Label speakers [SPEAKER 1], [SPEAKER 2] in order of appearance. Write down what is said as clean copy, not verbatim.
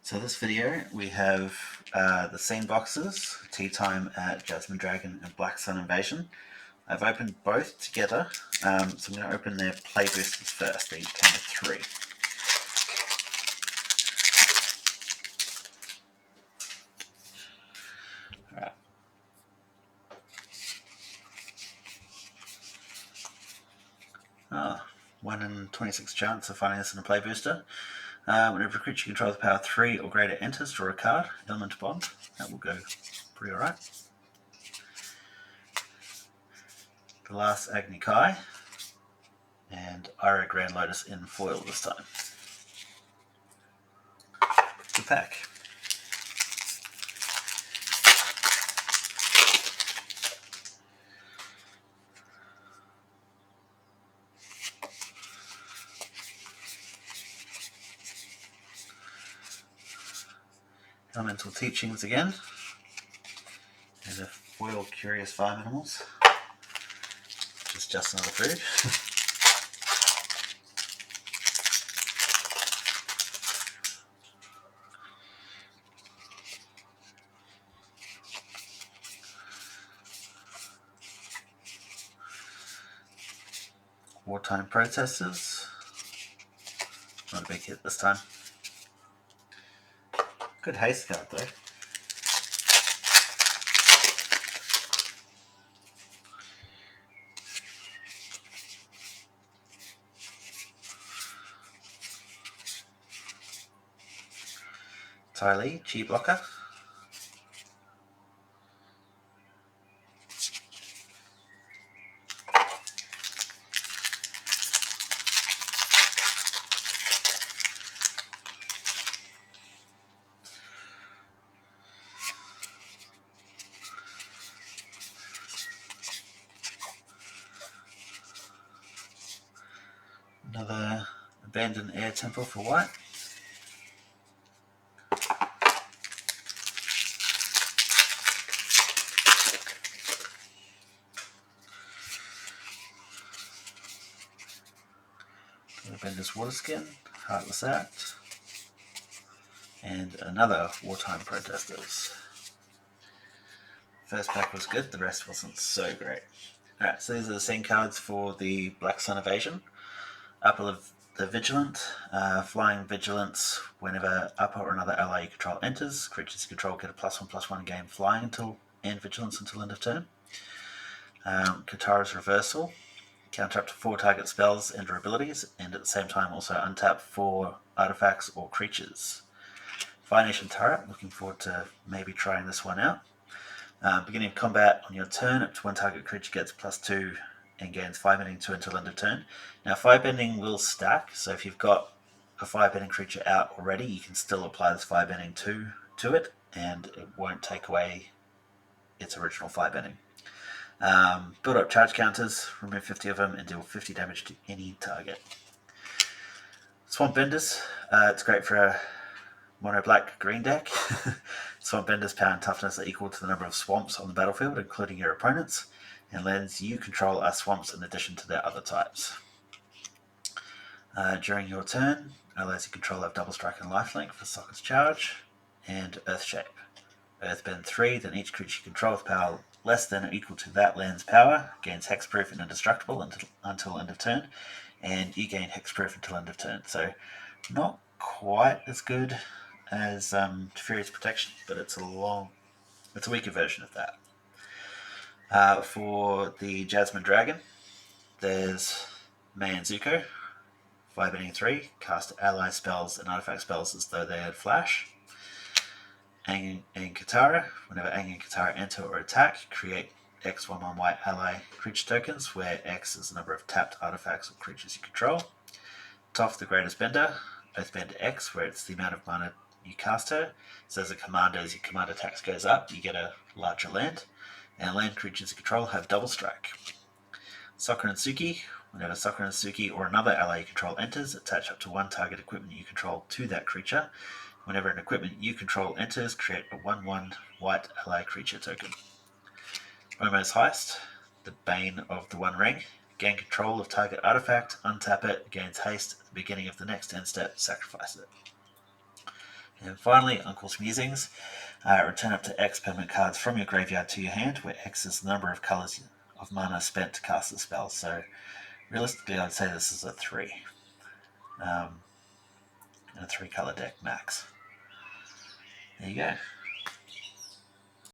[SPEAKER 1] So this video we have the scene boxes, Tea Time at Jasmine Dragon and Black Sun Invasion. I've opened both together, so I'm going to open their play boosters first. They each came with 3. Alright. Oh, 1 in 26 chance of finding this in a play booster. Whenever a creature controls power 3 or greater enters, draw a card, element bond. That will go pretty alright. The last Agni Kai, and Ira Grand Lotus in foil this time. The pack. Elemental Teachings again, and a foil Curious Farm Animals, which is just another food. Wartime Protesters, not a big hit this time. Good haste card though. Tylee, Chi Blocker. Another Abandoned Air Temple for white. Bender's Waterskin, Heartless Act, and another Wartime Protesters. First pack was good, the rest wasn't so great. Alright, so these are the scene cards for the Black Sun Invasion. Upper of the Vigilant, Flying Vigilance. Whenever Upper or another ally you control enters, creatures you control get a +1/+1 gain flying and Vigilance until end of turn. Katara's Reversal. Counter up to 4 target spells and abilities, and at the same time also untap 4 artifacts or creatures. Fire Nation Turret, looking forward to maybe trying this one out. Beginning of combat on your turn, up to 1 target creature gets +2 and gains Firebending 2 until end of turn. Now Firebending will stack, so if you've got a Firebending creature out already, you can still apply this Firebending 2 to it, and it won't take away its original Firebending. Build up charge counters, remove 50 of them, and deal 50 damage to any target. Swamp Benders, it's great for a mono black green deck. Swamp Benders' power and toughness are equal to the number of swamps on the battlefield, including your opponents, and lands you control are swamps in addition to their other types. During your turn, allies you control have double strike and lifelink for Socket's charge, and Earth Shape. Earthbend 3, then each creature you control with power less than or equal to that land's power gains hexproof and indestructible until end of turn, and you gain hexproof until end of turn. So not quite as good as Furious Protection, but it's a weaker version of that. For the Jasmine Dragon, there's Mei and Zuko. Firebending 3, cast ally spells and artifact spells as though they had flash. Aang and Katara, whenever Aang and Katara enter or attack, create X 1/1 white ally creature tokens, where X is the number of tapped artifacts or creatures you control. Toph, the Greatest Bender, Earthbend X, where it's the amount of mana you cast her. So as a commander, as your command attacks goes up, you get a larger land. And land creatures you control have double strike. Sakura and Suki, whenever Sakura and Suki or another ally you control enters, attach up to 1 target equipment you control to that creature. Whenever an equipment you control enters, create a 1/1 white ally creature token. Omo's Heist, the Bane of the One Ring. Gain control of target artifact, untap it, gains haste at the beginning of the next end step, sacrifice it. And finally, Uncle's Musings. Return up to X permanent cards from your graveyard to your hand, where X is the number of colours of mana spent to cast the spell. So realistically, I'd say this is a 3. And a 3 colour deck max. There you go.